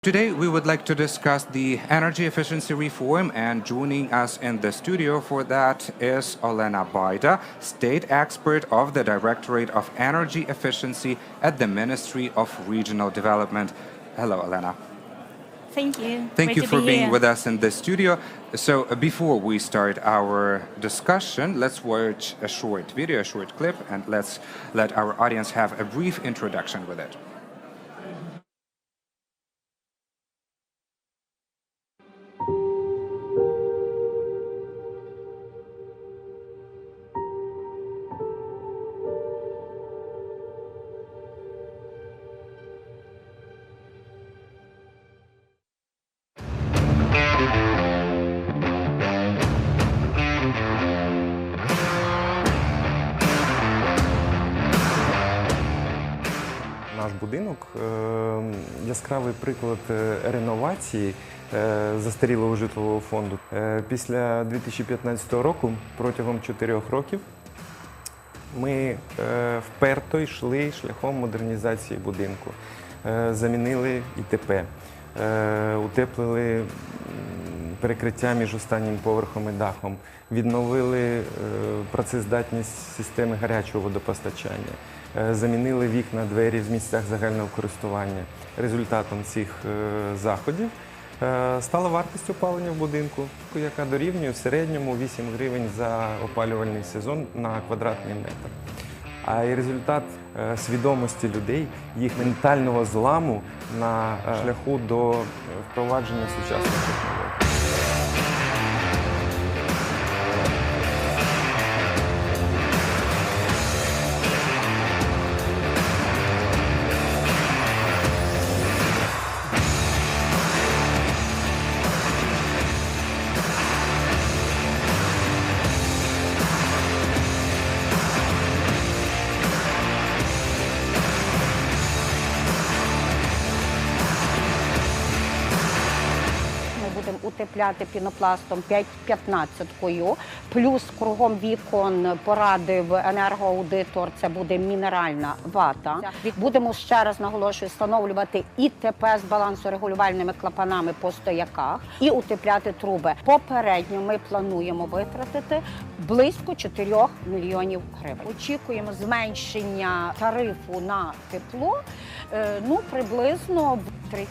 Today, we would like to discuss the energy efficiency reform, and joining us in the studio for that is Olena BaidaO, state expert of the Directorate of Energy Efficiency at the Ministry of Regional Development. Hello, Olena. Thank you. Thank you Great to for be being here. with us in the studio. So, before we start our discussion, let's watch a short video, a short clip, and let's let our audience have a brief introduction with it. Наш будинок – яскравий приклад реновації застарілого житлового фонду. Після 2015 року, протягом 4 років, ми вперто йшли шляхом модернізації будинку. Замінили ІТП, утеплили перекриття між останнім поверхом і дахом, відновили працездатність системи гарячого водопостачання, замінили вікна, двері в місцях загального користування. Результатом цих заходів стала вартість опалення в будинку, яка дорівнює в середньому 8 гривень за опалювальний сезон на квадратний метр. А і результат свідомості людей, їх ментального зламу на шляху до впровадження сучасних технологій. Будемо утепляти пінопластом 5,15-кою, плюс кругом вікон порадив енергоаудитор, це буде мінеральна вата. Будемо, ще раз наголошую, встановлювати ІТП з балансорегулювальними клапанами по стояках і утепляти труби. Попередньо ми плануємо витратити близько 4 мільйонів гривень. Очікуємо зменшення тарифу на тепло, приблизно в 30%.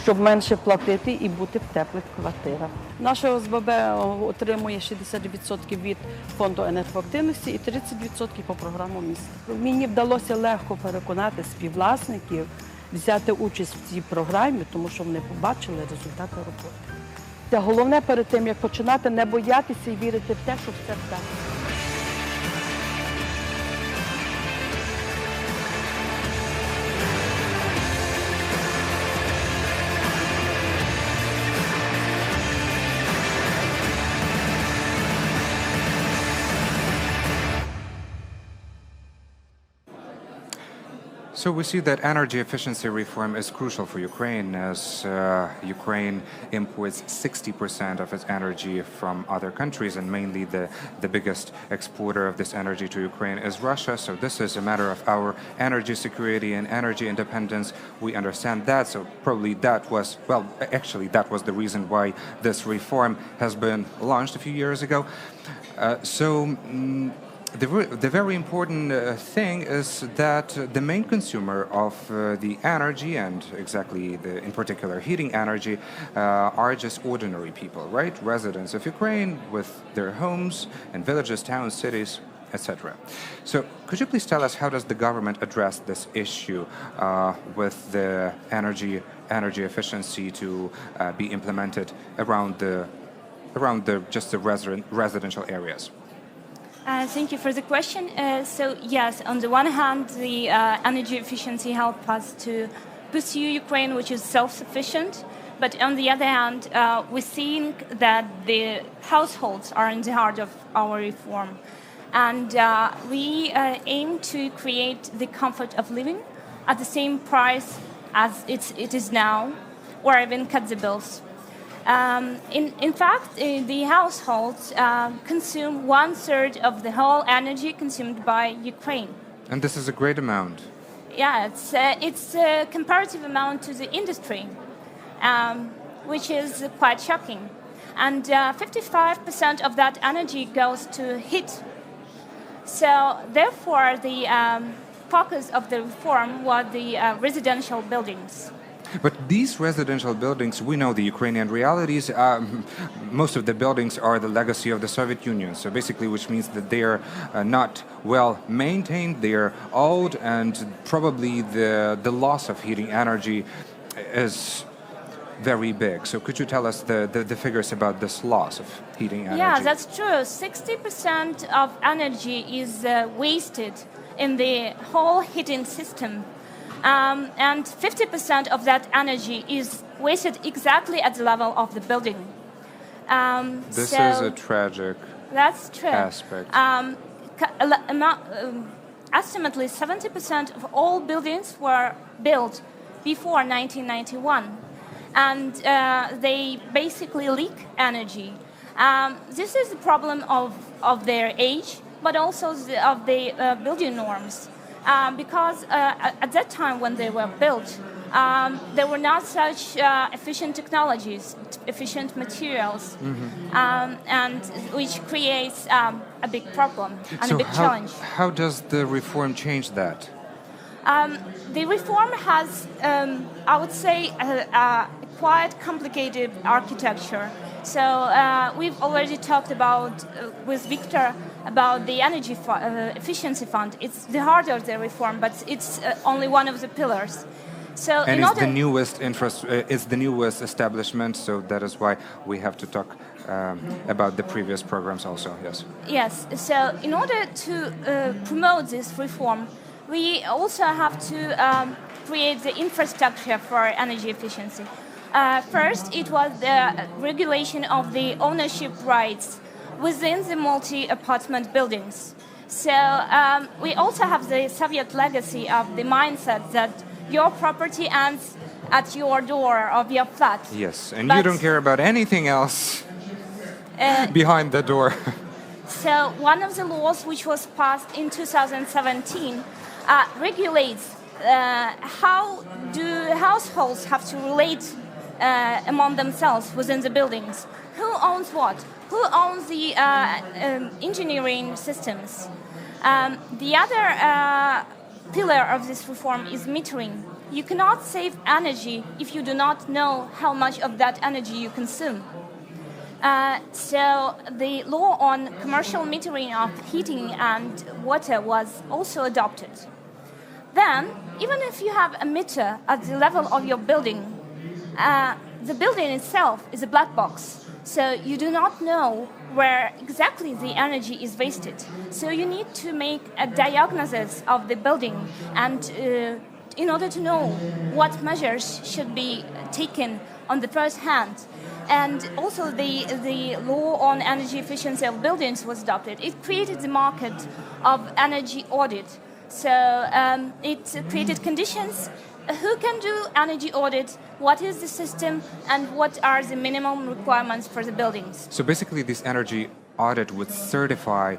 Щоб менше платити і бути в теплих квартирах. Наша ОСББ отримує 60% від фонду енергоактивності і 30% по програму міста. Мені вдалося легко переконати співвласників взяти участь в цій програмі, тому що вони побачили результати роботи. Та головне перед тим, як починати, не боятися і вірити в те, що все вдасться. So we see that energy efficiency reform is crucial for Ukraine, as Ukraine imports 60% of its energy from other countries, and mainly the biggest exporter of this energy to Ukraine is Russia. So this is a matter of our energy security and energy independence. We understand that. So probably that was, well, actually that was the reason why this reform has been launched a few years ago. The very important thing is that the main consumer of the energy, and exactly in particular heating energy, are just ordinary people, right? Residents of Ukraine with their homes and villages, towns, cities, etc. So could you please tell us, how does the government address this issue with the energy efficiency to be implemented around the residential areas? Thank you for the question. So yes, on the one hand, the energy efficiency helps us to pursue Ukraine, which is self-sufficient. But on the other hand, we think that the households are in the heart of our reform. And we aim to create the comfort of living at the same price as it is now, or even cut the bills. In fact, the households consume 1/3 of the whole energy consumed by Ukraine. And this is a great amount. Yeah, it's a comparative amount to the industry, which is quite shocking. And 55% of that energy goes to heat. So therefore, the focus of the reform was the residential buildings. But these residential buildings, we know the Ukrainian realities. Most of the buildings are the legacy of the Soviet Union. So basically, which means that they are not well maintained, they are old, and probably the loss of heating energy is very big. So could you tell us the figures about this loss of heating energy? Yeah, that's true. 60% of energy is wasted in the whole heating system. And 50% of that energy is wasted exactly at the level of the building. This is a tragic that's true. aspect. Estimately 70% of all buildings were built before 1991. And they basically leak energy. This is the problem of their age, but also of the building norms. Because at that time when they were built, there were not such efficient technologies, efficient materials, and which creates a big problem and a big challenge. How does the reform change that? The reform has, I would say, a quite complicated architecture. So we've already talked about, with Victor, about the energy efficiency fund. It's the heart of the reform, but it's only one of the pillars. So and it's the newest establishment, so that is why we have to talk about the previous programs also, yes. Yes, so in order to promote this reform, we also have to create the infrastructure for energy efficiency. First, it was the regulation of the ownership rights within the multi-apartment buildings. So we also have the Soviet legacy of the mindset that your property ends at your door of your flat. Yes, and you don't care about anything else behind the door. So one of the laws which was passed in 2017 regulates how do households have to relate among themselves within the buildings. Who owns what? Who owns the engineering systems? The other pillar of this reform is metering. You cannot save energy if you do not know how much of that energy you consume. So the law on commercial metering of heating and water was also adopted. Then, even if you have a meter at the level of your building, the building itself is a black box. So you do not know where exactly the energy is wasted. So you need to make a diagnosis of the building, and in order to know what measures should be taken on the first hand. And also the law on energy efficiency of buildings was adopted. It created the market of energy audit. So it created conditions. Who can do energy audit? What is the system? And what are the minimum requirements for the buildings? So basically this energy audit would certify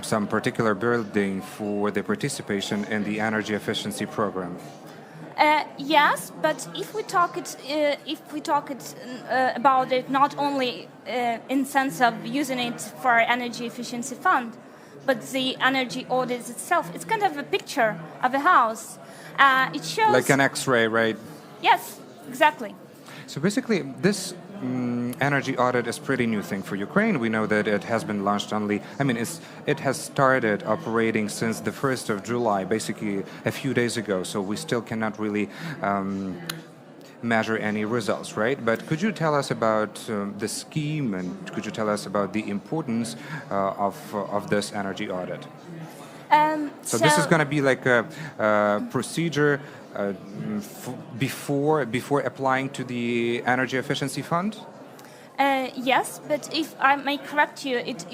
some particular building for the participation in the energy efficiency program. Yes, but if we talk about it not only in sense of using it for energy efficiency fund, but the energy audit itself, it's kind of a picture of a house. It shows like an X-ray, right? Yes, exactly. So basically, this energy audit is a pretty new thing for Ukraine. We know that it has been launched it has started operating since the 1st of July, basically a few days ago, so we still cannot really measure any results, right? But could you tell us about the scheme, and could you tell us about the importance of this energy audit? So this is going to be like a procedure before applying to the energy efficiency fund? Yes, but if I may correct you, it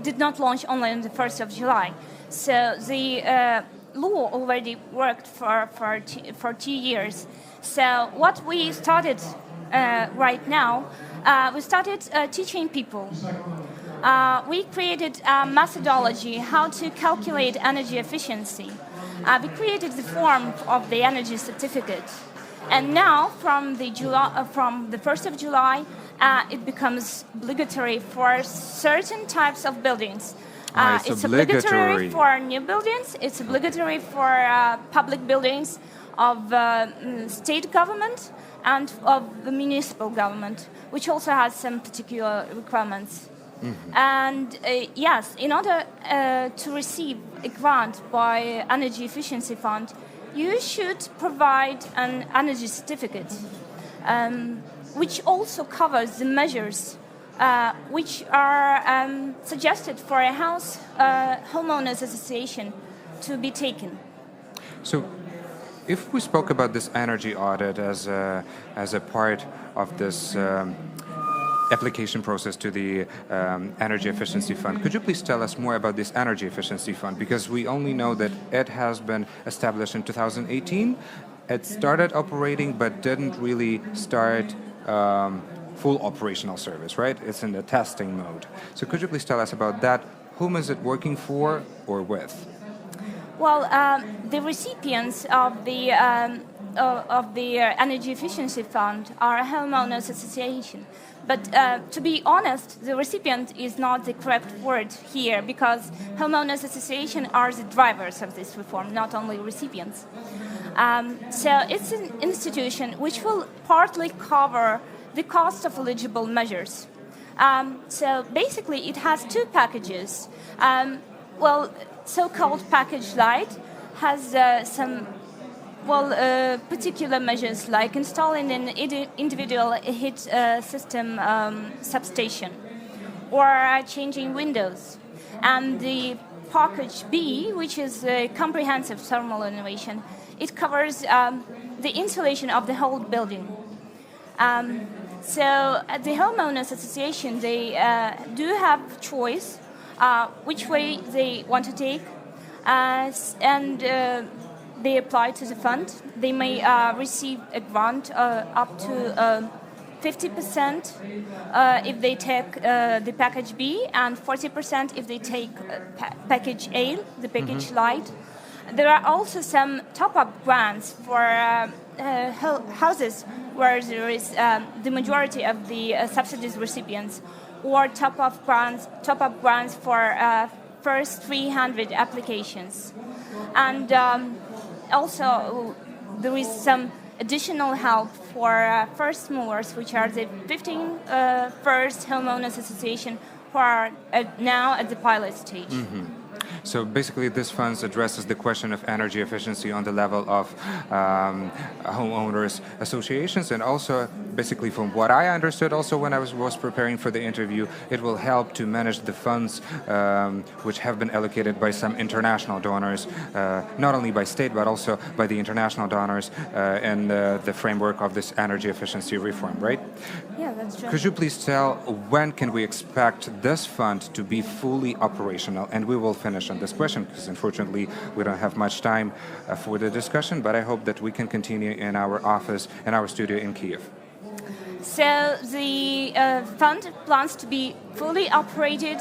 did not launch only on the 1st of July. So the law already worked for 2 years. So what we started right now, we started teaching people. We created a methodology how to calculate energy efficiency. we created the form of the energy certificate. And now, from the 1st of July, it becomes obligatory for certain types of buildings. It's obligatory for new buildings. It's obligatory for public buildings of state government and of the municipal government, which also has some particular requirements. And yes, in order to receive a grant by Energy Efficiency Fund, you should provide an energy certificate, which also covers the measures which are suggested for a homeowners association to be taken. So, if we spoke about this energy audit as a part of this application process to the Energy Efficiency Fund, could you please tell us more about this Energy Efficiency Fund? Because we only know that it has been established in 2018. It started operating, but didn't really start full operational service, right? It's in the testing mode. So could you please tell us about that? Whom is it working for or with? Well, the recipients of the Energy Efficiency Fund are a homeowners association. But to be honest, the recipient is not the correct word here, because homeowners association are the drivers of this reform, not only recipients. So it's an institution which will partly cover the cost of eligible measures. So basically, it has two packages. So-called package light has some particular measures like installing an individual heat system substation or changing windows. And the package B, which is a comprehensive thermal innovation, it covers the insulation of the whole building. So at the homeowners association, they do have choice which way they want to take, and they apply to the fund. They may receive a grant up to 50% if they take the package B, and 40% if they take package A, the package light. There are also some top-up grants for houses where there is the majority of the subsidies recipients, or top-up grants for first 300 applications. And also there is some additional help for first movers, which are the 15 first homeowners association who are now at the pilot stage. So basically, this fund addresses the question of energy efficiency on the level of homeowners associations, and also, basically, from what I understood, also when I was preparing for the interview, it will help to manage the funds which have been allocated by some international donors, not only by state but also by the international donors in the framework of this energy efficiency reform, right? Yeah, that's true. Could you please tell when can we expect this fund to be fully operational? And we will finish on this question because unfortunately we don't have much time for the discussion, but I hope that we can continue in our office, in our studio in Kyiv. So the fund plans to be fully operated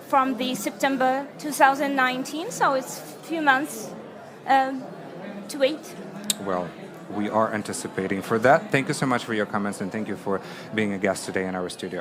from the September 2019, so it's a few months to wait. Well, we are anticipating for that. Thank you so much for your comments, and thank you for being a guest today in our studio.